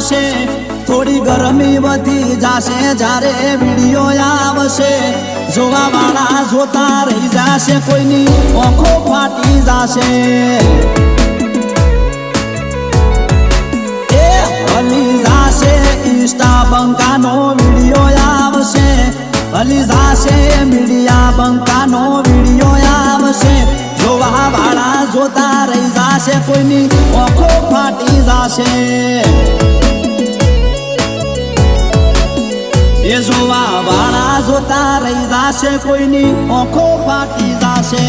આવશે થોડી ગરમી વધી જાશે જ્યારે વિડિયો આવશે જોવા વાળા જોતા રહી જાશે કોઈની આંખો ફાટી જાશે એ હલી જાશે ઇન્સ્ટા બંકાનો વિડિયો આવશે હલી જાશે મીડિયા બંકાનો વિડિયો આવશે જોવા વાળા જોતા રહી જાશે કોઈની આંખો ફાટી જાશે એ જોવા વાળા જોતા રહી જાશે કોઈની આંખો ફાટી જાશે।